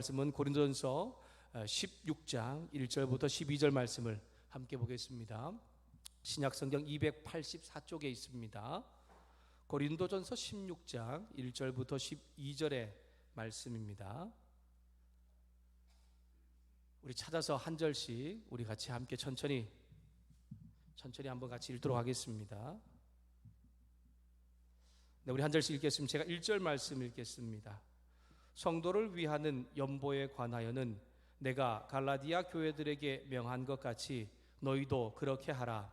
말씀은 고린도전서 16장 1절부터 12절 말씀을 함께 보겠습니다. 신약성경 284쪽에 있습니다. 고린도전서 16장 1절부터 12절의 말씀입니다. 우리 찾아서 한 절씩 우리 같이 함께 천천히 한번 같이 읽도록 하겠습니다. 네, 우리 한 절씩 읽겠습니다. 제가 1절 말씀 읽겠습니다. 성도를 위하는 연보에 관하여는 내가 갈라디아 교회들에게 명한 것 같이 너희도 그렇게 하라.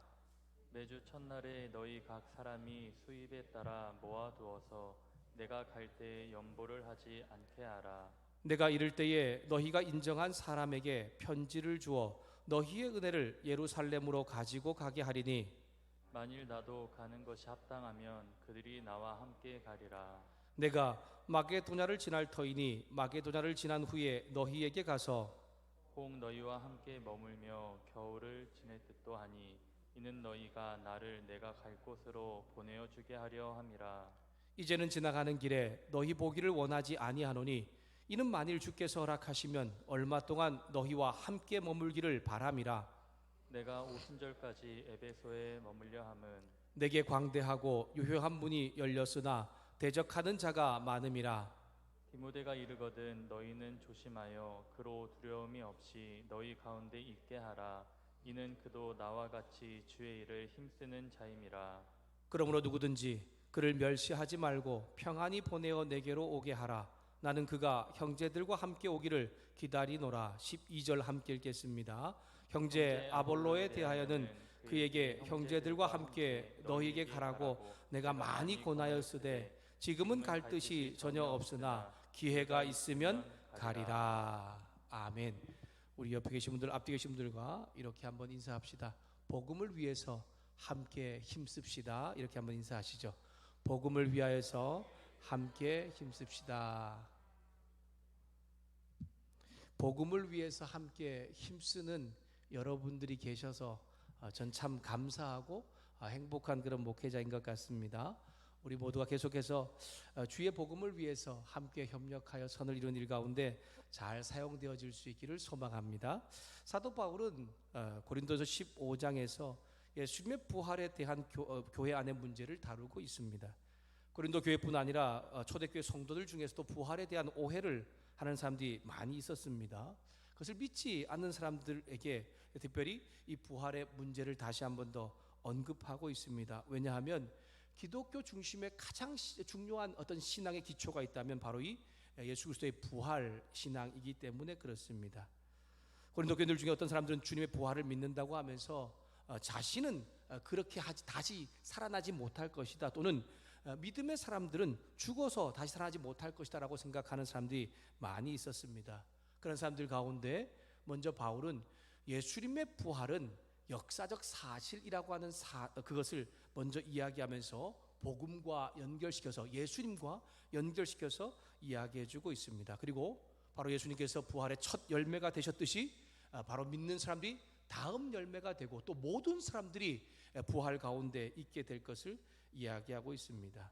매주 첫날에 너희 각 사람이 수입에 따라 모아두어서 내가 갈 때에 연보를 하지 않게 하라. 내가 이를 때에 너희가 인정한 사람에게 편지를 주어 너희의 은혜를 예루살렘으로 가지고 가게 하리니 만일 나도 가는 것이 합당하면 그들이 나와 함께 가리라. 내가 마게도냐를 지날 터이니 마게도냐를 지난 후에 너희에게 가서 혹 너희와 함께 머물며 겨울을 지낼 듯도 하니 이는 너희가 나를 내가 갈 곳으로 보내어 주게 하려 함이라. 이제는 지나가는 길에 너희 보기를 원하지 아니하노니 이는 만일 주께서 허락하시면 얼마 동안 너희와 함께 머물기를 바람이라. 내가 오순절까지 에베소에 머물려 함은 내게 광대하고 유효한 문이 열렸으나 대적하는 자가 많음이라. 디모데가 이르거든 너희는 조심하여 그로 두려움이 없이 너희 가운데 있게 하라. 이는 그도 나와 같이 주의 일을 힘쓰는 자임이라. 그러므로 누구든지 그를 멸시하지 말고 평안히 보내어 내게로 오게 하라. 나는 그가 형제들과 함께 오기를 기다리노라. 12절 함께 읽겠습니다. 형제 아볼로에 대하여는 그에게 형제들과 함께 너희에게 가라고 내가 많이 권하였으되 지금은 갈 뜻이 전혀 없으나 기회가 있으면 가리라. 아멘. 우리 옆에 계신 분들, 앞뒤 계신 분들과 이렇게 한번 인사합시다. 복음을 위해서 함께 힘씁시다. 이렇게 한번 인사하시죠. 복음을 위하여서 함께 힘씁시다. 복음을 위해서 함께 힘쓰는 여러분들이 계셔서 전 참 감사하고 행복한 그런 목회자인 것 같습니다. 우리 모두가 계속해서 주의 복음을 위해서 함께 협력하여 선을 이루는 일 가운데 잘 사용되어질 수 있기를 소망합니다. 사도 바울은 고린도서 15장에서 예수님의 부활에 대한 교회 안의 문제를 다루고 있습니다. 고린도 교회뿐 아니라 초대교회 성도들 중에서도 부활에 대한 오해를 하는 사람들이 많이 있었습니다. 그것을 믿지 않는 사람들에게 특별히 이 부활의 문제를 다시 한 번 더 언급하고 있습니다. 왜냐하면 기독교 중심의 가장 중요한 어떤 신앙의 기초가 있다면 바로 이 예수 그리스도의 부활 신앙이기 때문에 그렇습니다. 고린도 교인들 중에 어떤 사람들은 주님의 부활을 믿는다고 하면서 자신은 그렇게 다시 살아나지 못할 것이다, 또는 믿음의 사람들은 죽어서 다시 살아나지 못할 것이다 라고 생각하는 사람들이 많이 있었습니다. 그런 사람들 가운데 먼저 바울은 예수님의 부활은 역사적 사실이라고 하는 그것을 먼저 이야기하면서 복음과 연결시켜서, 예수님과 연결시켜서 이야기해주고 있습니다. 그리고 바로 예수님께서 부활의 첫 열매가 되셨듯이 바로 믿는 사람들이 다음 열매가 되고 또 모든 사람들이 부활 가운데 있게 될 것을 이야기하고 있습니다.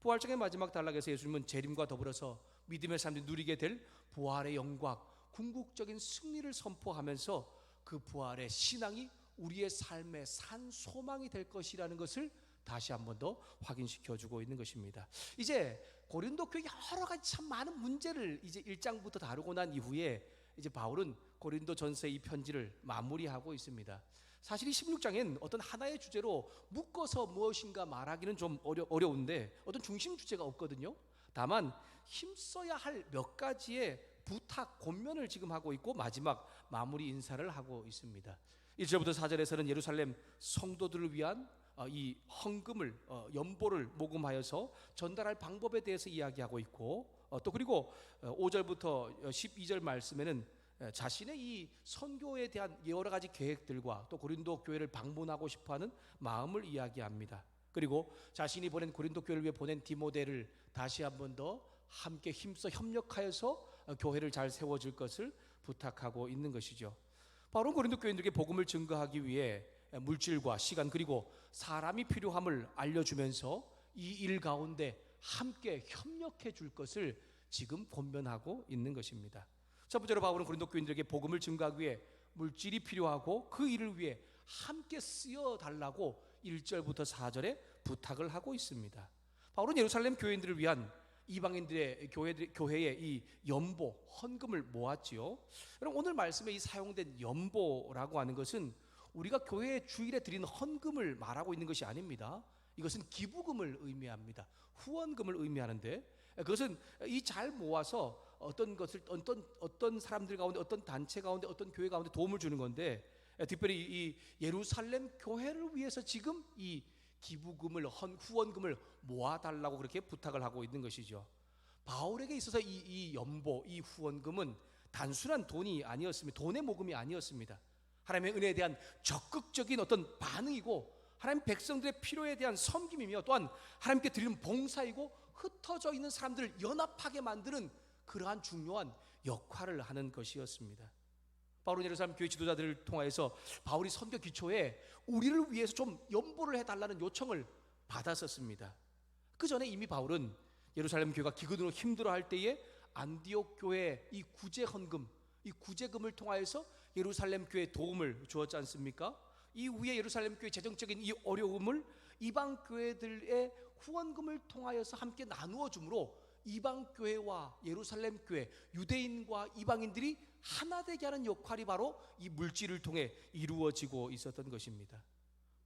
부활장의 마지막 단락에서 예수님은 재림과 더불어서 믿음의 사람들이 누리게 될 부활의 영광, 궁극적인 승리를 선포하면서 그 부활의 신앙이 우리의 삶의 산 소망이 될 것이라는 것을 다시 한 번 더 확인시켜주고 있는 것입니다. 이제 고린도 교회 여러 가지 참 많은 문제를 이제 1장부터 다루고 난 이후에 이제 바울은 고린도 전서의 이 편지를 마무리하고 있습니다. 사실 이 16장엔 어떤 하나의 주제로 묶어서 무엇인가 말하기는 좀 어려운데 어떤 중심 주제가 없거든요. 다만 힘써야 할 몇 가지의 부탁, 권면을 지금 하고 있고 마지막 마무리 인사를 하고 있습니다. 1절부터 4절에서는 예루살렘 성도들을 위한 이 헌금을, 연보를 모금하여서 전달할 방법에 대해서 이야기하고 있고, 또 그리고 5절부터 12절 말씀에는 자신의 이 선교에 대한 여러 가지 계획들과 또 고린도 교회를 방문하고 싶어하는 마음을 이야기합니다. 그리고 자신이 보낸 고린도 교회를 위해 보낸 디모데를 다시 한 번 더 함께 힘써 협력하여서 교회를 잘 세워줄 것을 부탁하고 있는 것이죠. 바울은 고린도 교인들에게 복음을 증거하기 위해 물질과 시간 그리고 사람이 필요함을 알려주면서 이 일 가운데 함께 협력해 줄 것을 지금 권면하고 있는 것입니다. 첫 번째로 바울은 고린도 교인들에게 복음을 증거하기 위해 물질이 필요하고 그 일을 위해 함께 쓰여 달라고 1절부터 4절에 부탁을 하고 있습니다. 바울은 예루살렘 교인들을 위한 이방인들의 교회의 이 연보, 헌금을 모았지요. 여러분, 오늘 말씀에 이 사용된 연보라고 하는 것은 우리가 교회 주일에 드리는 헌금을 말하고 있는 것이 아닙니다. 이것은 기부금을 의미합니다. 후원금을 의미하는데, 그것은 이 잘 모아서 어떤 사람들 가운데, 어떤 단체 가운데, 어떤 교회 가운데 도움을 주는 건데, 특별히 이 예루살렘 교회를 위해서 지금 이 기부금을, 후원금을 모아달라고 그렇게 부탁을 하고 있는 것이죠. 바울에게 있어서 이 연보, 이 후원금은 단순한 돈이 아니었습니다. 돈의 모금이 아니었습니다. 하나님의 은혜에 대한 적극적인 어떤 반응이고, 하나님 백성들의 필요에 대한 섬김이며, 또한 하나님께 드리는 봉사이고, 흩어져 있는 사람들을 연합하게 만드는 그러한 중요한 역할을 하는 것이었습니다. 바울은 예루살렘 교회 지도자들을 통하여서 바울이 선교 기초에 우리를 위해서 좀 연보를 해달라는 요청을 받았었습니다. 그 전에 이미 바울은 예루살렘 교회가 기근으로 힘들어할 때에 안디옥 교회 이 구제 헌금, 이 구제금을 통하여서 예루살렘 교회에 도움을 주었지 않습니까? 이후에 예루살렘 교회 재정적인 이 어려움을 이방 교회들의 후원금을 통하여서 함께 나누어 주므로 이방 교회와 예루살렘 교회, 유대인과 이방인들이 하나 되게 하는 역할이 바로 이 물질을 통해 이루어지고 있었던 것입니다.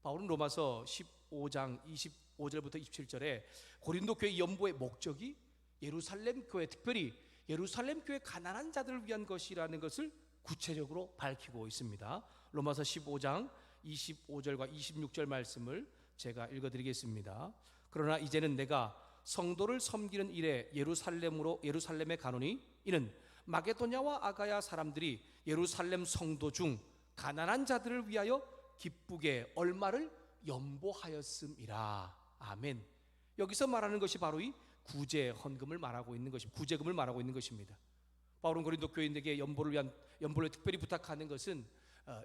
바울은 로마서 15장 25절부터 27절에 고린도 교회 연보의 목적이 예루살렘 교회, 특별히 예루살렘 교회 가난한 자들을 위한 것이라는 것을 구체적으로 밝히고 있습니다. 로마서 15장 25절과 26절 말씀을 제가 읽어드리겠습니다. 그러나 이제는 내가 성도를 섬기는 일에 예루살렘에 가노니 이는 마게도냐와 아가야 사람들이 예루살렘 성도 중 가난한 자들을 위하여 기쁘게 얼마를 연보하였음이라. 아멘. 여기서 말하는 것이 바로 이 구제 헌금을 말하고 있는 것입니다. 구제금을 말하고 있는 것입니다. 바울은 고린도 교인들에게 연보를 특별히 부탁하는 것은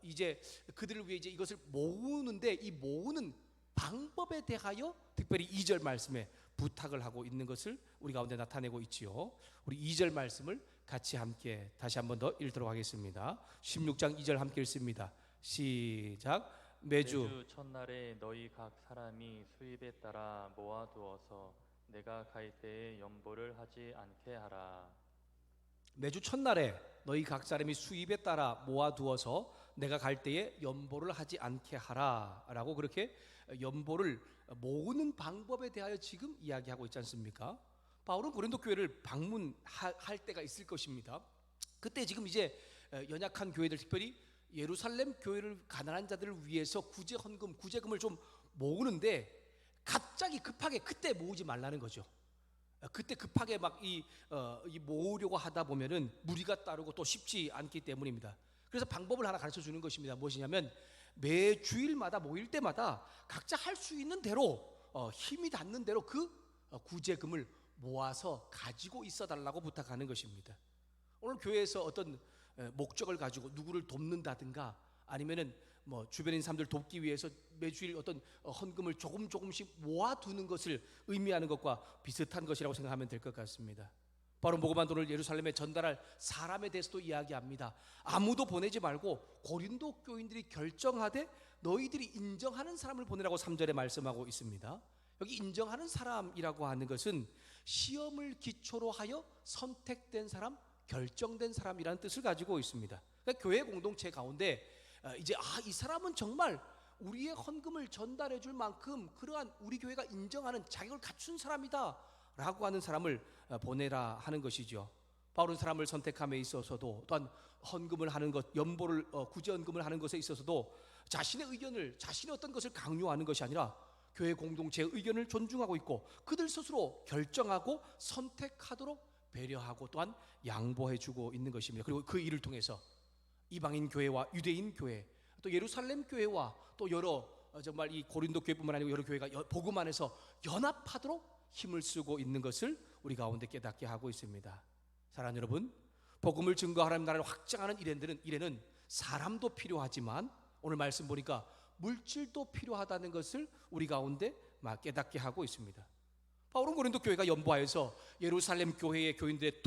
이제 그들을 위해 이제 이것을 모으는데, 이 모으는 방법에 대하여 특별히 2절 말씀에 부탁을 하고 있는 것을 우리 가운데 나타내고 있지요. 우리 2절 말씀을 같이 함께 다시 한번 더 읽도록 하겠습니다. 16장 2절 함께 읽습니다. 시작. 매주 첫날에 너희 각 사람이 수입에 따라 모아두어서 내가 갈 때에 연보를 하지 않게 하라. 매주 첫날에 너희 각 사람이 수입에 따라 모아두어서 내가 갈 때에 연보를 하지 않게 하라 라고, 그렇게 연보를 모으는 방법에 대하여 지금 이야기하고 있지 않습니까? 바울은 고린도 교회를 방문할 때가 있을 것입니다. 그때 지금 이제 연약한 교회들, 특별히 예루살렘 교회를 가난한 자들을 위해서 구제 헌금, 구제금을 좀 모으는데 갑자기 급하게 그때 모으지 말라는 거죠. 그때 급하게 막 모으려고 하다 보면은 무리가 따르고 또 쉽지 않기 때문입니다. 그래서 방법을 하나 가르쳐 주는 것입니다. 무엇이냐면 매 주일마다 모일 때마다 각자 할 수 있는 대로 힘이 닿는 대로 그 구제금을 모아서 가지고 있어 달라고 부탁하는 것입니다. 오늘 교회에서 어떤 목적을 가지고 누구를 돕는다든가 아니면은 뭐 주변인 사람들 돕기 위해서 매주일 어떤 헌금을 조금씩 모아두는 것을 의미하는 것과 비슷한 것이라고 생각하면 될 것 같습니다. 바로 모금한 돈을 예루살렘에 전달할 사람에 대해서도 이야기합니다. 아무도 보내지 말고 고린도 교인들이 결정하되 너희들이 인정하는 사람을 보내라고 3절에 말씀하고 있습니다. 여기 인정하는 사람이라고 하는 것은 시험을 기초로 하여 선택된 사람, 결정된 사람이라는 뜻을 가지고 있습니다. 그러니까 교회 공동체 가운데 이제 이 사람은 정말 우리의 헌금을 전달해 줄 만큼 그러한 우리 교회가 인정하는 자격을 갖춘 사람이다 라고 하는 사람을 보내라 하는 것이죠. 바울은 사람을 선택함에 있어서도, 또한 헌금을 하는 것, 연보를 구제헌금을 하는 것에 있어서도 자신의 의견을, 자신의 어떤 것을 강요하는 것이 아니라 교회 공동체의 의견을 존중하고 있고 그들 스스로 결정하고 선택하도록 배려하고 또한 양보해주고 있는 것입니다. 그리고 그 일을 통해서 이방인 교회와 유대인 교회, 또 예루살렘 교회와 또 여러 정말 이 고린도 교회뿐만 아니고 여러 교회가 복음 안에서 연합하도록 힘을 쓰고 있는 것을 우리 가운데 깨닫게 하고 있습니다. 사랑하는 여러분, 복음을 증거하라는 나라를 확장하는 일에는 사람도 필요하지만 오늘 말씀 보니까 물질도 필요하다는 것을 우리 가운데 깨닫게 하고 있습니다. 바울은 고린도 교회가 연보하여서 예루살렘 교회의 교인들의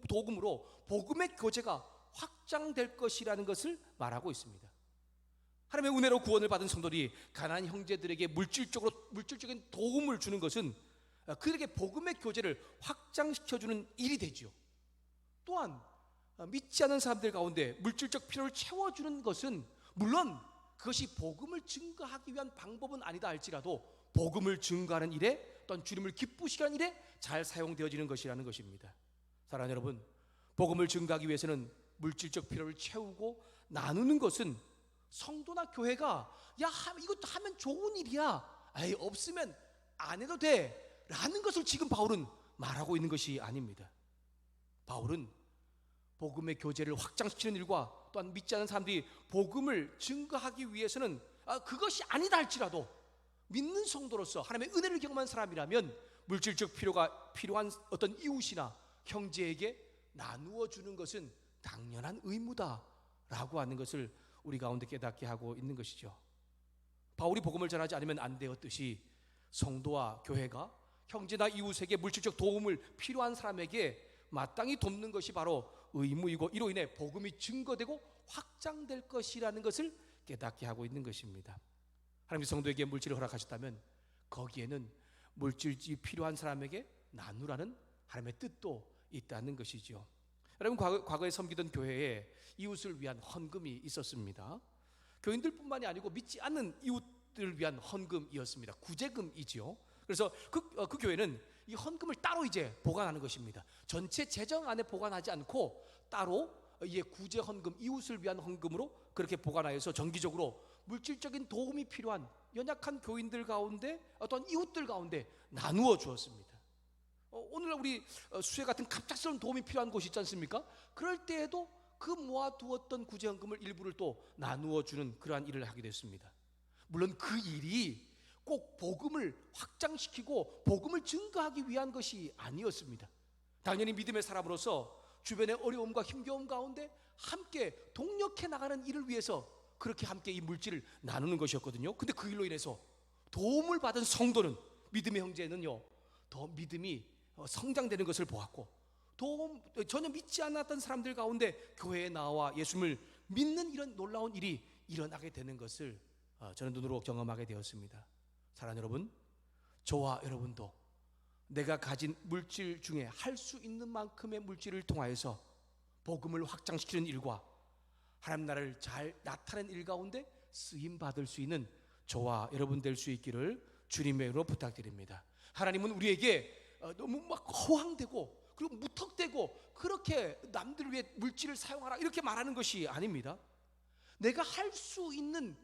도금으로 복음의 교제가 확장될 것이라는 것을 말하고 있습니다. 하나님의 은혜로 구원을 받은 성도들이 가난한 형제들에게 물질적인 도움을 주는 것은 그들에게 복음의 교제를 확장시켜주는 일이 되죠. 또한 믿지 않는 사람들 가운데 물질적 필요를 채워주는 것은 물론 그것이 복음을 증거하기 위한 방법은 아니다 할지라도 복음을 증거하는 일에 또한 주님을 기쁘시게 하는 일에 잘 사용되어지는 것이라는 것입니다. 사랑하는 여러분, 복음을 증거하기 위해서는 물질적 필요를 채우고 나누는 것은 성도나 교회가 야 이것도 하면 좋은 일이야, 에이 없으면 안 해도 돼 라는 것을 지금 바울은 말하고 있는 것이 아닙니다. 바울은 복음의 교제를 확장시키는 일과 또한 믿지 않는 사람들이 복음을 증거하기 위해서는 그것이 아니다 할지라도 믿는 성도로서 하나님의 은혜를 경험한 사람이라면 물질적 필요가 필요한 어떤 이웃이나 형제에게 나누어 주는 것은 당연한 의무다라고 하는 것을 우리 가운데 깨닫게 하고 있는 것이죠. 바울이 복음을 전하지 않으면 안 되었듯이 성도와 교회가 형제나 이웃에게 물질적 도움을 필요한 사람에게 마땅히 돕는 것이 바로 의무이고 이로 인해 복음이 증거되고 확장될 것이라는 것을 깨닫게 하고 있는 것입니다. 하나님이 성도에게 물질을 허락하셨다면 거기에는 물질이 필요한 사람에게 나누라는 하나님의 뜻도 있다는 것이죠. 여러분, 과거에 섬기던 교회에 이웃을 위한 헌금이 있었습니다. 교인들뿐만이 아니고 믿지 않는 이웃들을 위한 헌금이었습니다. 구제금이지요. 그래서 그 교회는 이 헌금을 따로 이제 보관하는 것입니다. 전체 재정 안에 보관하지 않고 따로 이 구제 헌금, 이웃을 위한 헌금으로 그렇게 보관하여서 정기적으로 물질적인 도움이 필요한 연약한 교인들 가운데 어떤 이웃들 가운데 나누어 주었습니다. 오늘날 우리 수해 같은 갑작스러운 도움이 필요한 곳이 있지 않습니까? 그럴 때에도 그 모아두었던 구제헌금을 일부를 또 나누어 주는 그러한 일을 하게 됐습니다. 물론 그 일이 꼭 복음을 확장시키고 복음을 증거하기 위한 것이 아니었습니다. 당연히 믿음의 사람으로서 주변의 어려움과 힘겨움 가운데 함께 동력해 나가는 일을 위해서 그렇게 함께 이 물질을 나누는 것이었거든요. 근데 그 일로 인해서 도움을 받은 성도는, 믿음의 형제는요, 더 믿음이 성장되는 것을 보았고, 전혀 믿지 않았던 사람들 가운데 교회에 나와 예수님을 믿는 이런 놀라운 일이 일어나게 되는 것을 저는 눈으로 경험하게 되었습니다. 사랑하는 여러분, 저와 여러분도 내가 가진 물질 중에 할 수 있는 만큼의 물질을 통하여서 복음을 확장시키는 일과 하나님 나라를 잘 나타내는 일 가운데 쓰임 받을 수 있는 저와 여러분 될 수 있기를 주님의 이름으로 부탁드립니다. 하나님은 우리에게 너무 막 허황되고 그리고 무턱대고 그렇게 남들을 위해 물질을 사용하라 이렇게 말하는 것이 아닙니다. 내가 할 수 있는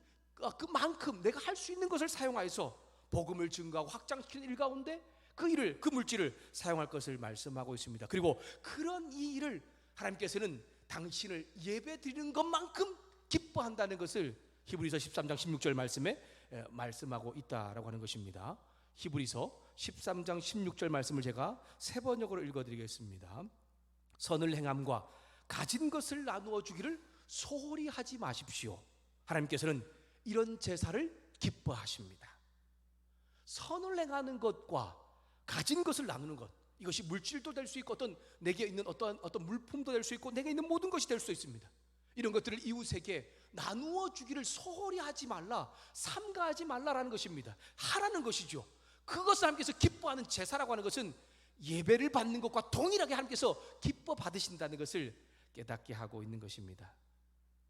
그만큼 내가 할 수 있는 것을 사용하여서 복음을 증거하고 확장시키는 일 가운데 그 물질을 사용할 것을 말씀하고 있습니다. 그리고 그런 이 일을 하나님께서는 당신을 예배 드리는 것만큼 기뻐한다는 것을 히브리서 13장 16절 말씀에 말씀하고 있다라고 하는 것입니다. 히브리서 13장 16절 말씀을 제가 세 번역으로 읽어드리겠습니다. 선을 행함과 가진 것을 나누어 주기를 소홀히 하지 마십시오. 하나님께서는 이런 제사를 기뻐하십니다. 선을 행하는 것과 가진 것을 나누는 것, 이것이 물질도 될 수 있고 내게 있는 어떤 물품도 될 수 있고 내게 있는 모든 것이 될 수 있습니다. 이런 것들을 이웃에게 나누어 주기를 소홀히 하지 말라, 삼가하지 말라라는 것입니다. 하라는 것이죠. 그것을 하나님께서 기뻐하는 제사라고 하는 것은 예배를 받는 것과 동일하게 하나님께서 기뻐 받으신다는 것을 깨닫게 하고 있는 것입니다.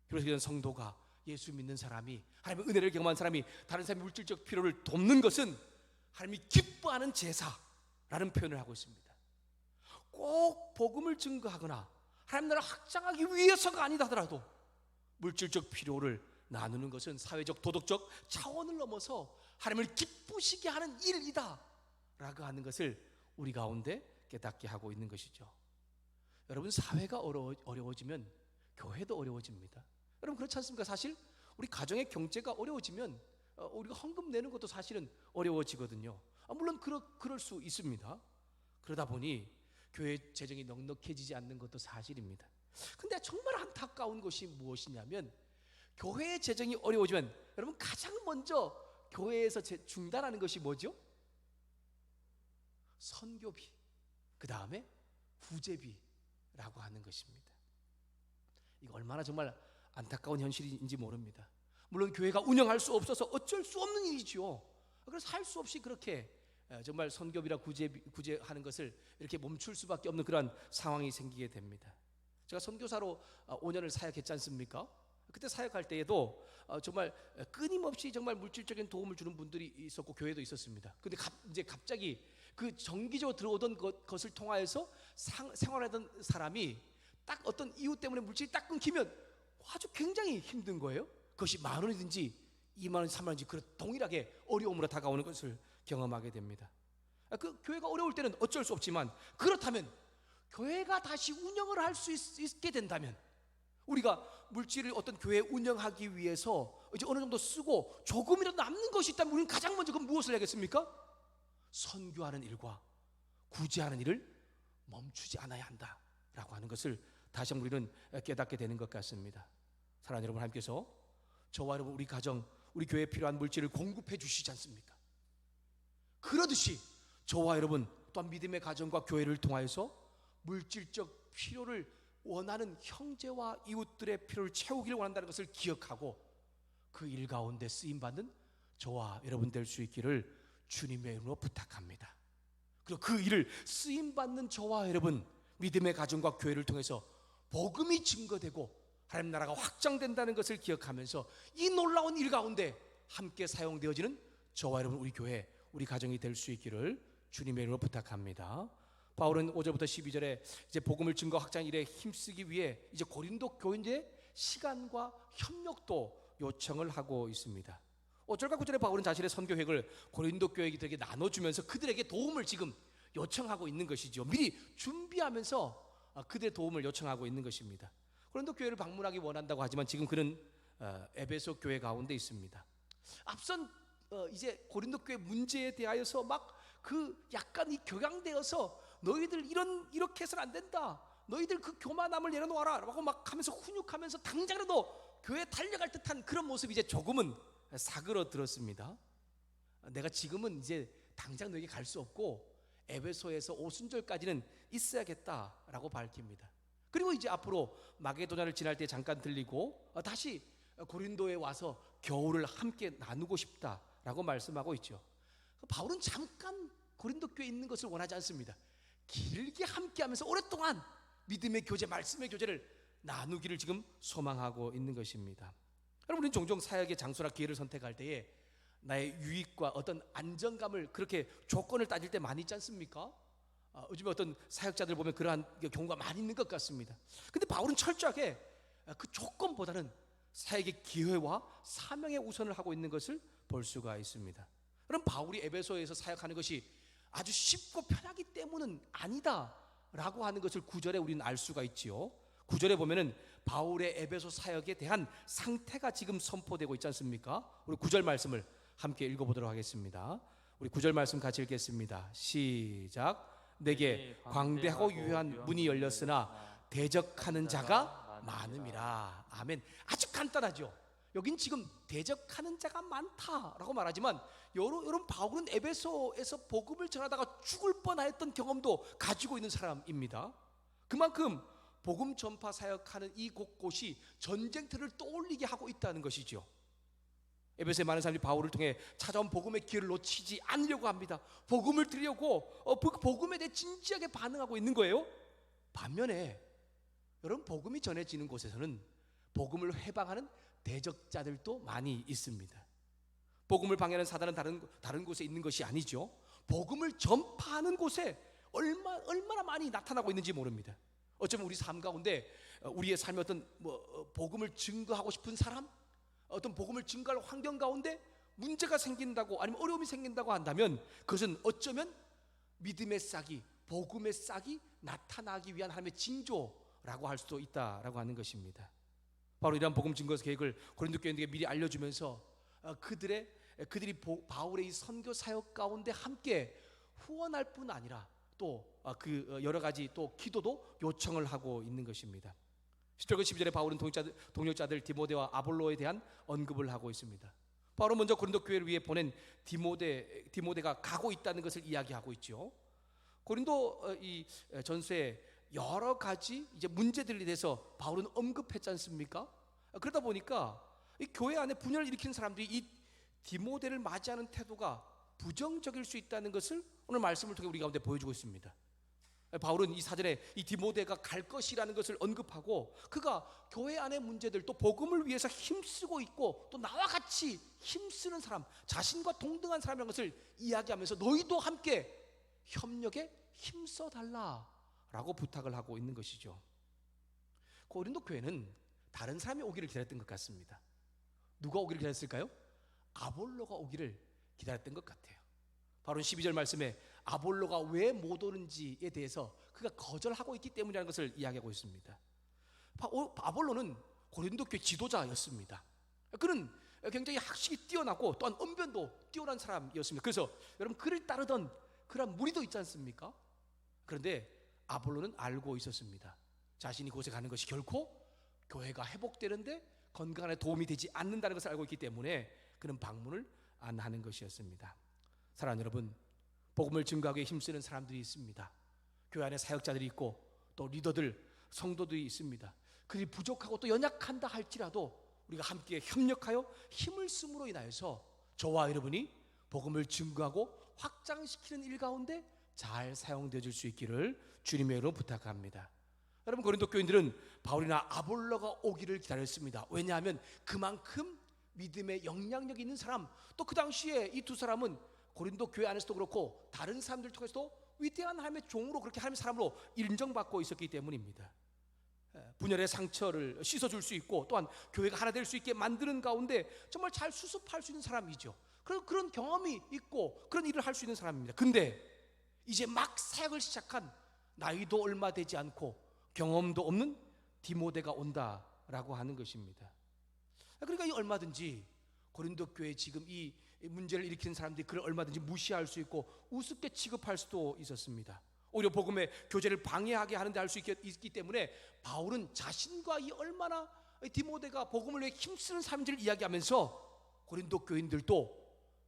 그래서 성도가, 예수 믿는 사람이, 하나님의 은혜를 경험한 사람이 다른 사람의 물질적 필요를 돕는 것은 하나님이 기뻐하는 제사라는 표현을 하고 있습니다. 꼭 복음을 증거하거나 하나님 나라를 확장하기 위해서가 아니다 하더라도 물질적 필요를 나누는 것은 사회적 도덕적 차원을 넘어서 하나님을 기쁘시게 하는 일이다 라고 하는 것을 우리 가운데 깨닫게 하고 있는 것이죠. 여러분, 사회가 어려워지면 교회도 어려워집니다. 여러분, 그렇지 않습니까? 사실 우리 가정의 경제가 어려워지면 우리가 헌금 내는 것도 사실은 어려워지거든요. 물론 그럴 수 있습니다. 그러다 보니 교회 재정이 넉넉해지지 않는 것도 사실입니다. 근데 정말 안타까운 것이 무엇이냐면, 교회의 재정이 어려워지면 여러분 가장 먼저 교회에서 중단하는 것이 뭐죠? 선교비, 그 다음에 구제비라고 하는 것입니다. 이거 얼마나 정말 안타까운 현실인지 모릅니다. 물론 교회가 운영할 수 없어서 어쩔 수 없는 일이죠. 그래서 할 수 없이 그렇게 정말 선교비라 구제하는 것을 이렇게 멈출 수밖에 없는 그러한 상황이 생기게 됩니다. 제가 선교사로 5년을 사역했지 않습니까? 그때 사역할 때에도 정말 끊임없이 정말 물질적인 도움을 주는 분들이 있었고 교회도 있었습니다. 근데 이제 갑자기 그 정기적으로 들어오던 것을 통하여서 생활하던 사람이 딱 어떤 이유 때문에 물질이 딱 끊기면 아주 굉장히 힘든 거예요. 그것이 10,000원이든지 20,000원, 30,000원인지 그 동일하게 어려움으로 다가오는 것을 경험하게 됩니다. 그 교회가 어려울 때는 어쩔 수 없지만, 그렇다면 교회가 다시 운영을 할 수 있게 된다면, 우리가 물질을 어떤 교회 운영하기 위해서 이제 어느 정도 쓰고 조금이라도 남는 것이 있다면 우리는 가장 먼저 그럼 무엇을 해야겠습니까? 선교하는 일과 구제하는 일을 멈추지 않아야 한다라고 하는 것을 다시 한번 우리는 깨닫게 되는 것 같습니다. 사랑하는 여러분, 하나님께서 저와 여러분, 우리 가정, 우리 교회에 필요한 물질을 공급해 주시지 않습니까? 그러듯이 저와 여러분 또한 믿음의 가정과 교회를 통하여서 물질적 필요를 원하는 형제와 이웃들의 필요를 채우기를 원한다는 것을 기억하고 그 일 가운데 쓰임받는 저와 여러분 될 수 있기를 주님의 이름으로 부탁합니다. 그리고 그 일을 쓰임받는 저와 여러분, 믿음의 가정과 교회를 통해서 복음이 증거되고 하나님 나라가 확장된다는 것을 기억하면서 이 놀라운 일 가운데 함께 사용되어지는 저와 여러분, 우리 교회, 우리 가정이 될 수 있기를 주님의 이름으로 부탁합니다. 바울은 5절부터 12절에 이제 복음을 증거 확장 일에 힘쓰기 위해 이제 고린도 교인들의 시간과 협력도 요청을 하고 있습니다. 5절과 9절에 바울은 자신의 선교 계획을 고린도 교회들에게 나눠주면서 그들에게 도움을 지금 요청하고 있는 것이죠. 미리 준비하면서 그들의 도움을 요청하고 있는 것입니다. 고린도 교회를 방문하기 원한다고 하지만 지금 그는 에베소 교회 가운데 있습니다. 앞선 이제 고린도 교회 문제에 대하여서 막 그 약간 이 교양되어서 너희들 이렇게 해서는 안 된다, 너희들 그 교만함을 내려놓아라 라고 막 하면서 훈육하면서 당장이라도 교회에 달려갈 듯한 그런 모습이 이제 조금은 사그러들었습니다. 내가 지금은 이제 당장 너에게 갈 수 없고 에베소에서 오순절까지는 있어야겠다라고 밝힙니다. 그리고 이제 앞으로 마게도냐를 지날 때 잠깐 들리고 다시 고린도에 와서 겨울을 함께 나누고 싶다라고 말씀하고 있죠. 바울은 잠깐 고린도 교회에 있는 것을 원하지 않습니다. 길게 함께하면서 오랫동안 믿음의 교제, 말씀의 교제를 나누기를 지금 소망하고 있는 것입니다. 여러분, 우리는 종종 사역의 장소나 기회를 선택할 때에 나의 유익과 어떤 안정감을 그렇게 조건을 따질 때 많이 있지 않습니까? 요즘에 어떤 사역자들 보면 그러한 경우가 많이 있는 것 같습니다. 근데 바울은 철저하게 그 조건보다는 사역의 기회와 사명에 우선을 하고 있는 것을 볼 수가 있습니다. 그럼 바울이 에베소에서 사역하는 것이 아주 쉽고 편하기 때문은 아니다라고 하는 것을 9절에 우리는 알 수가 있지요. 9절에 보면은 바울의 에베소 사역에 대한 상태가 지금 선포되고 있지 않습니까? 우리 9절 말씀을 함께 읽어보도록 하겠습니다. 우리 9절 말씀 같이 읽겠습니다. 시작. 내게 광대하고 유효한 문이 열렸으나 대적하는 자가 많음이라. 아멘. 아주 간단하죠. 여긴 지금 대적하는 자가 많다라고 말하지만 여러분, 바울은 에베소에서 복음을 전하다가 죽을 뻔했던 경험도 가지고 있는 사람입니다. 그만큼 복음 전파 사역하는 이 곳곳이 전쟁터를 떠올리게 하고 있다는 것이죠. 에베소의 많은 사람들이 바울을 통해 찾아온 복음의 기회를 놓치지 않으려고 합니다. 복음을 들으려고 복음에 대해 진지하게 반응하고 있는 거예요. 반면에 여러분, 복음이 전해지는 곳에서는 복음을 회방하는 대적자들도 많이 있습니다. 복음을 방해하는 사단은 다른 곳에 있는 것이 아니죠. 복음을 전파하는 곳에 얼마나 많이 나타나고 있는지 모릅니다. 어쩌면 우리 삶 가운데 우리의 삶의 어떤 복음을 증거하고 싶은 사람, 어떤 복음을 증거할 환경 가운데 문제가 생긴다고, 아니면 어려움이 생긴다고 한다면 그것은 어쩌면 믿음의 싹이, 복음의 싹이 나타나기 위한 하나님의 징조라고 할 수도 있다라고 하는 것입니다. 바로 이러한 복음 증거 계획을 고린도 교인들에게 미리 알려주면서 그들이 바울의 이 선교 사역 가운데 함께 후원할 뿐 아니라 또 그 여러 가지 또 기도도 요청을 하고 있는 것입니다. 10절과 12절에 바울은 동역자들 디모데와 아볼로에 대한 언급을 하고 있습니다. 바울은 먼저 고린도 교회를 위해 보낸 디모데가 가고 있다는 것을 이야기하고 있죠. 고린도 이 전서에 여러 가지 이제 문제들에 대해서 바울은 언급했지 않습니까? 그러다 보니까 이 교회 안에 분열을 일으키는 사람들이 이 디모데를 맞이하는 태도가 부정적일 수 있다는 것을 오늘 말씀을 통해 우리 가운데 보여주고 있습니다. 바울은 이 사전에 이 디모데가 갈 것이라는 것을 언급하고 그가 교회 안의 문제들 또 복음을 위해서 힘쓰고 있고 또 나와 같이 힘쓰는 사람, 자신과 동등한 사람이라는 것을 이야기하면서 너희도 함께 협력에 힘써 달라라고 부탁을 하고 있는 것이죠. 고린도 교회는 다른 사람이 오기를 기다렸던 것 같습니다. 누가 오기를 기다렸을까요? 아볼로가 오기를 기다렸던 것 같아요. 바로 12절 말씀에 아볼로가 왜 못 오는지에 대해서 그가 거절하고 있기 때문이라는 것을 이야기하고 있습니다. 아볼로는 고린도 교회 지도자였습니다. 그는 굉장히 학식이 뛰어나고 또한 언변도 뛰어난 사람이었습니다. 그래서 여러분 그를 따르던 그런 무리도 있지 않습니까? 그런데 아볼로는 알고 있었습니다. 자신이 그곳에 가는 것이 결코 교회가 회복되는데 건강에 도움이 되지 않는다는 것을 알고 있기 때문에 그는 방문을 안 하는 것이었습니다. 사랑하는 여러분, 복음을 증거하기에 힘쓰는 사람들이 있습니다. 교회 안에 사역자들이 있고 또 리더들, 성도들이 있습니다. 그들이 부족하고 또 연약한다 할지라도 우리가 함께 협력하여 힘을 쓰므로 인하여서 저와 여러분이 복음을 증거하고 확장시키는 일 가운데 잘 사용되어질 수 있기를 주님의 이름으로 부탁합니다. 여러분, 고린도 교인들은 바울이나 아볼로가 오기를 기다렸습니다. 왜냐하면 그만큼 믿음의 영향력이 있는 사람, 또 그 당시에 이 두 사람은 고린도 교회 안에서도 그렇고 다른 사람들 통해서도 위대한 하나님의 종으로 그렇게 하나님의 사람으로 인정받고 있었기 때문입니다. 분열의 상처를 씻어줄 수 있고 또한 교회가 하나 될 수 있게 만드는 가운데 정말 잘 수습할 수 있는 사람이죠. 그런 경험이 있고 그런 일을 할 수 있는 사람입니다. 근데 이제 막 사역을 시작한 나이도 얼마 되지 않고 경험도 없는 디모데가 온다라고 하는 것입니다. 그러니까 이 얼마든지 고린도 교회 지금 이 문제를 일으키는 사람들이 그를 얼마든지 무시할 수 있고 우습게 취급할 수도 있었습니다. 오히려 복음의 교제를 방해하게 하는 데 할 수 있기 때문에 바울은 자신과 이 얼마나 디모데가 복음을 위해 힘쓰는 사람들을 이야기하면서 고린도 교인들도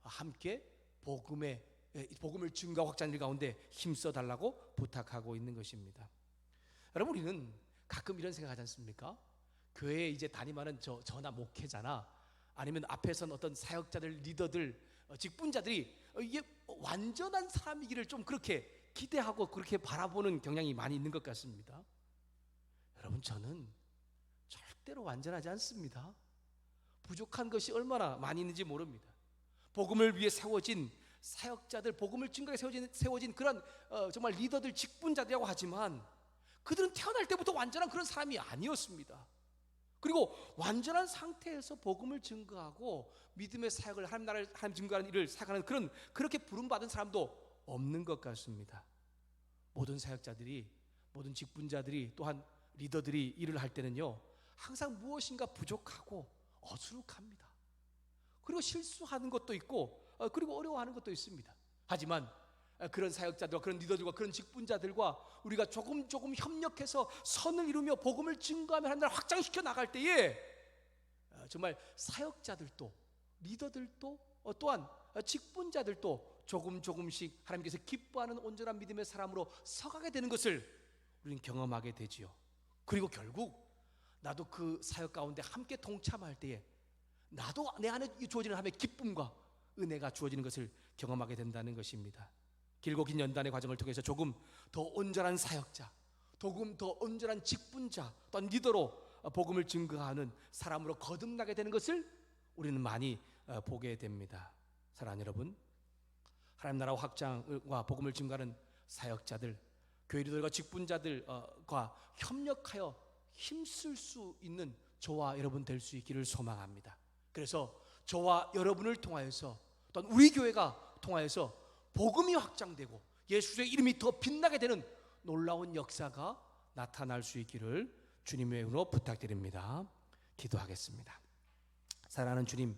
함께 복음을 증가 확장일 가운데 힘써 달라고 부탁하고 있는 것입니다. 여러분, 우리는 가끔 이런 생각하지 않습니까? 교회에 이제 담임하는 저나 목회자나 아니면 앞에 선 어떤 사역자들, 리더들, 직분자들이 이게 완전한 사람이기를 좀 그렇게 기대하고 그렇게 바라보는 경향이 많이 있는 것 같습니다. 여러분, 저는 절대로 완전하지 않습니다. 부족한 것이 얼마나 많이 있는지 모릅니다. 복음을 위해 세워진 사역자들, 복음을 증거하게 세워진 그런 정말 리더들, 직분자들이라고 하지만 그들은 태어날 때부터 완전한 그런 사람이 아니었습니다. 그리고 완전한 상태에서 복음을 증거하고 믿음의 사역을 하나님 나라를 하나님 증거하는 일을 사역하는 그렇게 부름받은 사람도 없는 것 같습니다. 모든 사역자들이, 모든 직분자들이 또한 리더들이 일을 할 때는요 항상 무엇인가 부족하고 어수룩합니다. 그리고 실수하는 것도 있고 그리고 어려워하는 것도 있습니다. 하지만 그런 사역자들과 그런 리더들과 그런 직분자들과 우리가 조금 협력해서 선을 이루며 복음을 증거하며 하나님을 확장시켜 나갈 때에 정말 사역자들도 리더들도 또한 직분자들도 조금씩 하나님께서 기뻐하는 온전한 믿음의 사람으로 서가게 되는 것을 우리는 경험하게 되지요. 그리고 결국 나도 그 사역 가운데 함께 동참할 때에 나도 내 안에 주어지는 하나님의 기쁨과 은혜가 주어지는 것을 경험하게 된다는 것입니다. 길고 긴 연단의 과정을 통해서 조금 더 온전한 사역자, 조금 더 온전한 직분자, 또한 리더로 복음을 증거하는 사람으로 거듭나게 되는 것을 우리는 많이 보게 됩니다. 사랑하는 여러분, 하나님 나라 확장과 복음을 증거하는 사역자들, 교회 리더들과 직분자들과 협력하여 힘쓸 수 있는 저와 여러분 될 수 있기를 소망합니다. 그래서 저와 여러분을 통하여서 또한 우리 교회가 통하여서 복음이 확장되고 예수의 이름이 더 빛나게 되는 놀라운 역사가 나타날 수 있기를 주님의 이름으로 부탁드립니다. 기도하겠습니다. 사랑하는 주님,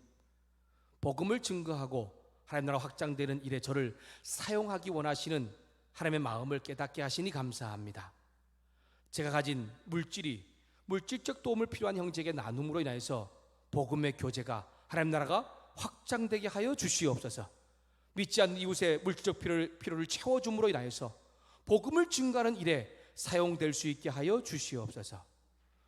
복음을 증거하고 하나님 나라 확장되는 일에 저를 사용하기 원하시는 하나님의 마음을 깨닫게 하시니 감사합니다. 제가 가진 물질적 도움을 필요한 형제에게 나눔으로 인하여서 복음의 교제가 하나님 나라가 확장되게 하여 주시옵소서. 믿지 않는 이웃의 물질적 필요를 채워줌으로 인하여서 복음을 증거하는 일에 사용될 수 있게 하여 주시옵소서.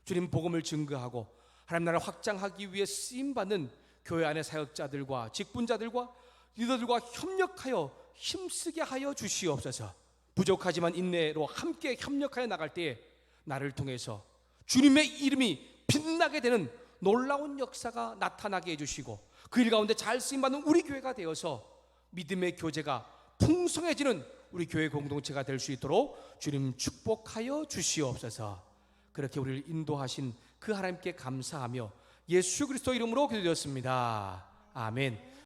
주님, 복음을 증거하고 하나님 나라를 확장하기 위해 쓰임받는 교회 안의 사역자들과 직분자들과 리더들과 협력하여 힘쓰게 하여 주시옵소서. 부족하지만 인내로 함께 협력하여 나갈 때에 나를 통해서 주님의 이름이 빛나게 되는 놀라운 역사가 나타나게 해주시고 그 일 가운데 잘 쓰임받는 우리 교회가 되어서 믿음의 교제가 풍성해지는 우리 교회 공동체가 될 수 있도록 주님 축복하여 주시옵소서. 그렇게 우리를 인도하신 그 하나님께 감사하며 예수 그리스도 이름으로 기도드렸습니다. 아멘.